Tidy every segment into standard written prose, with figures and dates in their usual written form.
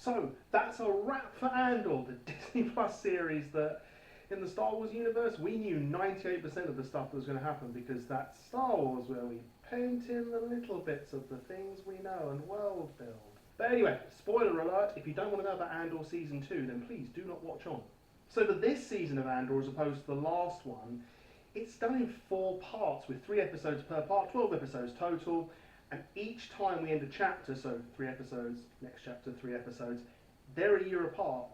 So that's a wrap for Andor, the Disney Plus series that in the Star Wars universe we knew 98% of the stuff that was going to happen, because that's Star Wars, where we paint in the little bits of the things we know and world build. But anyway, spoiler alert, if you don't want to know about Andor Season 2, then please do not watch on. So for this season of Andor, as opposed to the last one, it's done in 4 parts with 3 episodes per part, 12 episodes total, and each time we end a chapter, so 3 episodes, next chapter, 3 episodes, they're a year apart.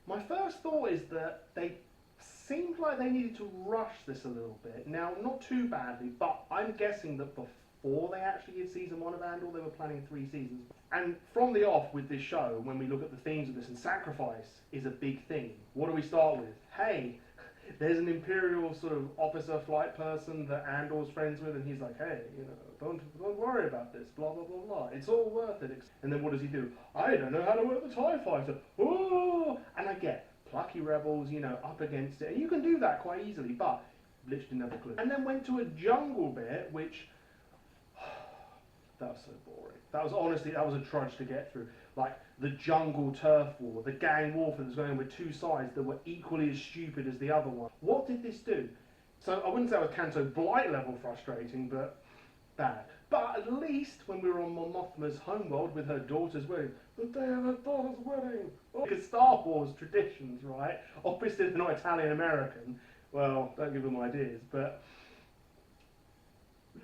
My first thought is that they seemed like they needed to rush this a little bit. Now, not too badly, but I'm guessing that before they actually did season 1 of Andor, they were planning 3 seasons. And from the off with this show, when we look at the themes of this, and sacrifice is a big theme. What do we start with? Hey, there's an Imperial sort of officer flight person that Andor's friends with, and he's like, hey, you know, don't worry about this, blah, blah, blah, blah. It's all worth it. And then what does he do? I don't know how to work the TIE fighter. Oh! And I get plucky rebels, you know, up against it. And you can do that quite easily, but literally didn't have a clue. And then went to a jungle bit, which, that was so boring. That was honestly, that was a trudge to get through. Like, the jungle turf war, the gang warfare that was going on with 2 sides that were equally as stupid as the other one. What did this do? So I wouldn't say it was Canto Blight level frustrating, but bad. But at least when we were on Mon Mothma's homeworld with her daughter's wedding, the day of her daughter's wedding. Because Star Wars traditions, right? Obviously they're not Italian American. Well, don't give them ideas, but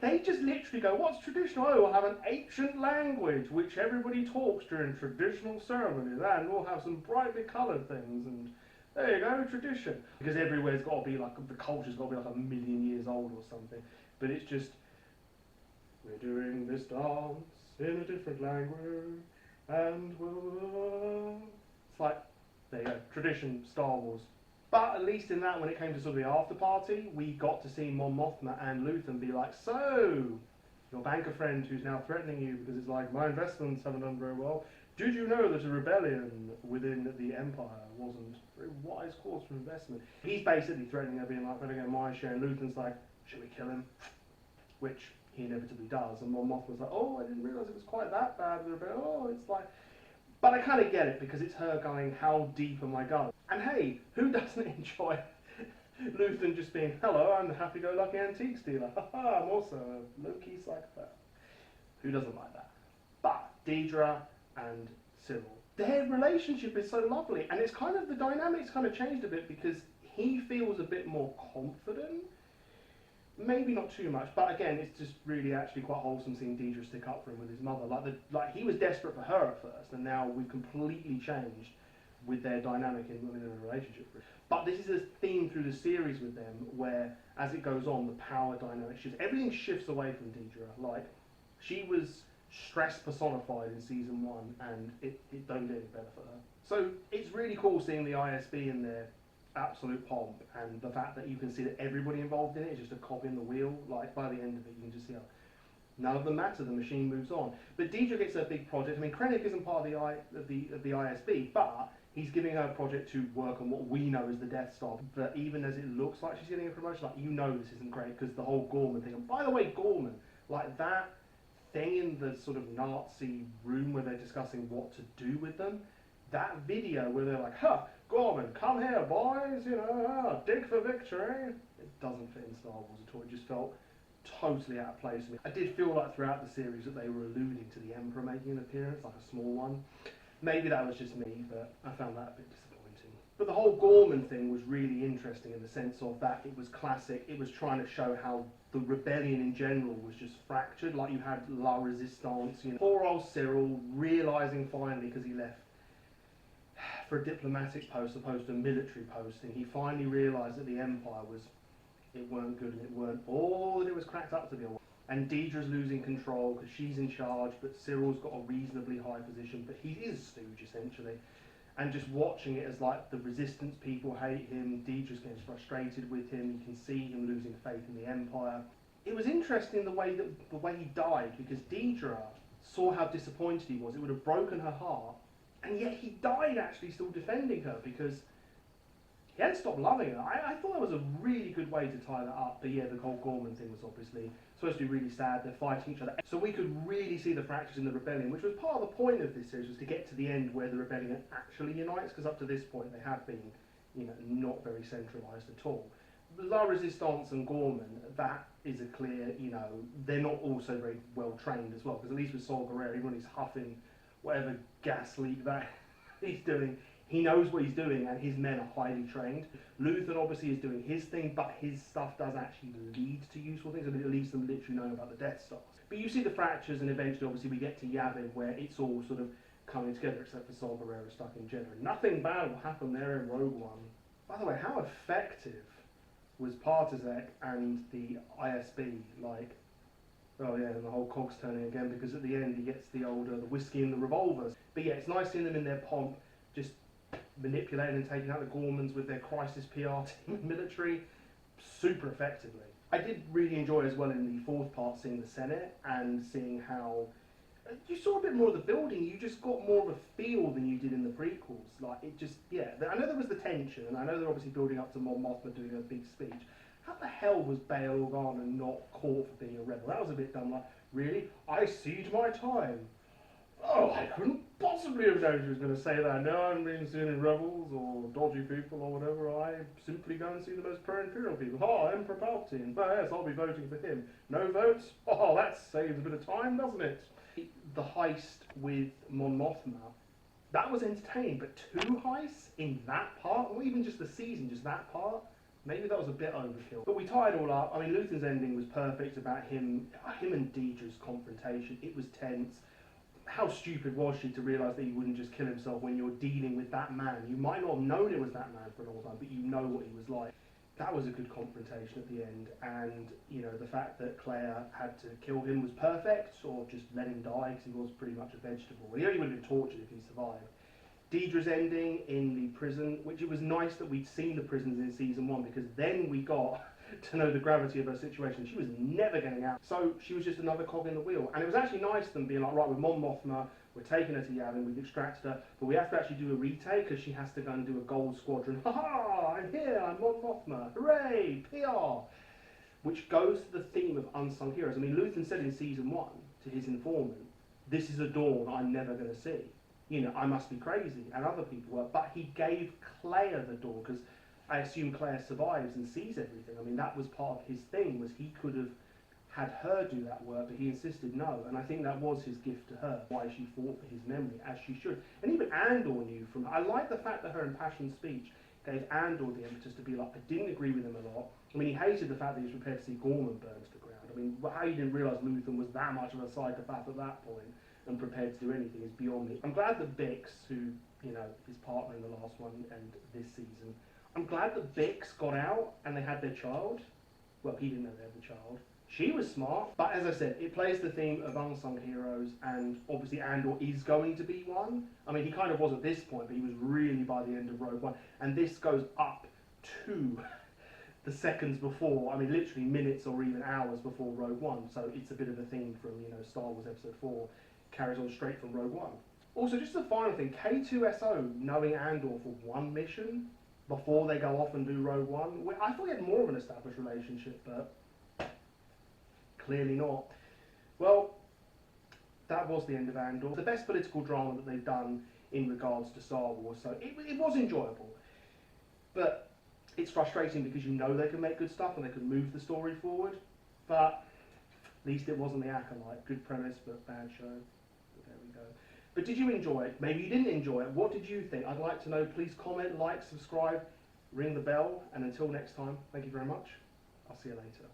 they just literally go, what's traditional? Oh, we'll have an ancient language which everybody talks during traditional ceremonies, and we'll have some brightly coloured things, and there you go, tradition. Because everywhere's got to be like, the culture's got to be like 1,000,000 years old or something. But it's just, we're doing this dance in a different language, and we'll... It's like, there you go, tradition, Star Wars. But at least in that, when it came to sort of the after party, we got to see Mon Mothma and Luthen be like, so, your banker friend who's now threatening you because it's like, my investments haven't done very well, did you know that a rebellion within the Empire wasn't a very wise course for investment? He's basically threatening her, being like, I'm going to get my share, and Luthen's like, should we kill him? Which he inevitably does, and Mon Mothma's like, oh, I didn't realise it was quite that bad, oh, it's like... But I kind of get it, because it's her going, how deep am I going? And hey, who doesn't enjoy Luthen just being, hello, I'm the happy-go-lucky antiques dealer. Haha, I'm also a low-key psychopath. Who doesn't like that? But Deidre and Cyril, their relationship is so lovely, and it's kind of, the dynamics kind of changed a bit, because he feels a bit more confident. Maybe not too much, but again, it's just really actually quite wholesome seeing Deidre stick up for him with his mother. Like he was desperate for her at first, and now we've completely changed with their dynamic in a relationship. But this is a theme through the series with them, where as it goes on, the power dynamic shifts. Everything shifts away from Deidre. Like, she was stress personified in season 1, and it don't get any better for her. So it's really cool seeing the ISB in there. Absolute pomp, and the fact that you can see that everybody involved in it is just a cog in the wheel. Like, by the end of it, you can just see how none of them matter, the machine moves on. But Deidre gets a big project. I mean, Krennic isn't part of the ISB, but he's giving her a project to work on what we know as the Death Star. But even as it looks like she's getting a promotion, like, you know this isn't great, because the whole Gorman thing. And by the way, Gorman, like that thing in the sort of Nazi room where they're discussing what to do with them, that video where they're like, huh, Gorman, come here, boys, you know, dig for victory. It doesn't fit in Star Wars at all. It just felt totally out of place to me. I did feel like throughout the series that they were alluding to the Emperor making an appearance, like a small one. Maybe that was just me, but I found that a bit disappointing. But the whole Gorman thing was really interesting in the sense of that it was classic. It was trying to show how the rebellion in general was just fractured. Like, you had La Resistance, you know. Poor old Cyril realising finally, because he left for a diplomatic post opposed to a military post, and he finally realised that the Empire weren't good, and it weren't all that it was cracked up to be. And Deidre's losing control because she's in charge, but Cyril's got a reasonably high position, but he is a stooge essentially. And just watching it as like the resistance people hate him, Deidre's getting frustrated with him, you can see him losing faith in the Empire. It was interesting the way he died, because Deidre saw how disappointed he was. It would have broken her heart. And yet he died actually still defending her, because he hadn't stopped loving her. I thought that was a really good way to tie that up. But yeah, the whole Gorman thing was obviously supposed to be really sad. They're fighting each other. So we could really see the fractures in the rebellion, which was part of the point of this series, was to get to the end where the rebellion actually unites, because up to this point they have been, you know, not very centralised at all. La Resistance and Gorman, that is a clear, you know, they're not also very well trained as well, because at least with Saw Gerrera, even when he's huffing whatever gas leak that he's doing, he knows what he's doing, and his men are highly trained. Luthen obviously is doing his thing, but his stuff does actually lead to useful things, and it leads them literally knowing about the Death Stars. But you see the fractures, and eventually obviously we get to Yavin, where it's all sort of coming together, except for Saw Gerrera stuck in Jedha. Nothing bad will happen there in Rogue One. By the way, how effective was Partizek and the ISB, like, oh yeah, and the whole cogs turning again, because at the end he gets the whiskey and the revolvers. But yeah, it's nice seeing them in their pomp, just manipulating and taking out the Gormans with their crisis PR team military super effectively. I did really enjoy as well in the fourth part seeing the Senate and seeing how you saw a bit more of the building. You just got more of a feel than you did in the prequels. Like, it just, yeah, I know there was the tension, and I know they're obviously building up to Mon Mothma doing a big speech. How the hell was Bail Organa not caught for being a rebel? That was a bit dumb. Like, really? I cede my time. Oh, I couldn't possibly have known she was going to say that. No, I'm being seen in rebels or dodgy people or whatever. I simply go and see the most pro-imperial people. Oh, Emperor Palpatine. But yes, I'll be voting for him. No votes? Oh, that saves a bit of time, doesn't it? The heist with Mon Mothma, that was entertaining, but two heists in that part, or even just the season, just that part, maybe that was a bit overkill. But we tied it all up. I mean, Luthen's ending was perfect about him and Deidre's confrontation. It was tense. How stupid was she to realise that he wouldn't just kill himself when you're dealing with that man? You might not have known it was that man for a long time, but you know what he was like. That was a good confrontation at the end, and you know, the fact that Claire had to kill him was perfect, or just let him die, because he was pretty much a vegetable. He only would have been tortured if he survived. Deidre's ending in the prison, which it was nice that we'd seen the prisons in season 1, because then we got to know the gravity of her situation. She was never getting out, so she was just another cog in the wheel. And it was actually nice them being like, right, with Mon Mothma, we're taking her to Yavin, we've extracted her, but we have to actually do a retake, because she has to go and do a gold squadron. Ha ha, I'm here, I'm Mon Mothma, hooray, PR! Which goes to the theme of unsung heroes. I mean, Luthen said in season 1 to his informant, this is a dawn I'm never going to see. You know, I must be crazy, and other people were, but he gave Claire the dawn, because I assume Claire survives and sees everything. I mean, that was part of his thing, was he could have had her do that work, but he insisted no, and I think that was his gift to her, why she fought for his memory, as she should. And even Andor knew from, I like the fact that her impassioned speech gave Andor the impetus to be like, I didn't agree with him a lot. I mean, he hated the fact that he was prepared to see Gorman burn to the ground. I mean, how you didn't realise Luthen was that much of a psychopath at that point and prepared to do anything is beyond me. I'm glad that Bix, who, you know, is partner in the last one and this season, I'm glad that Bix got out and they had their child. Well, he didn't know they had the child. She was smart, but as I said, it plays the theme of unsung heroes, and obviously Andor is going to be one. I mean, he kind of was at this point, but he was really by the end of Rogue One, and this goes up to the seconds before, I mean, literally minutes or even hours before Rogue One, so it's a bit of a theme from, you know, Star Wars Episode 4, carries on straight from Rogue One. Also, just the final thing, K2SO knowing Andor for one mission before they go off and do Rogue One, I thought he had more of an established relationship, but clearly not. Well, that was the end of Andor. The best political drama that they've done in regards to Star Wars, so it was enjoyable. But it's frustrating because you know they can make good stuff and they can move the story forward, but at least it wasn't The Acolyte. Good premise, but bad show. But there we go. But did you enjoy it? Maybe you didn't enjoy it. What did you think? I'd like to know. Please comment, like, subscribe, ring the bell, and until next time, thank you very much. I'll see you later.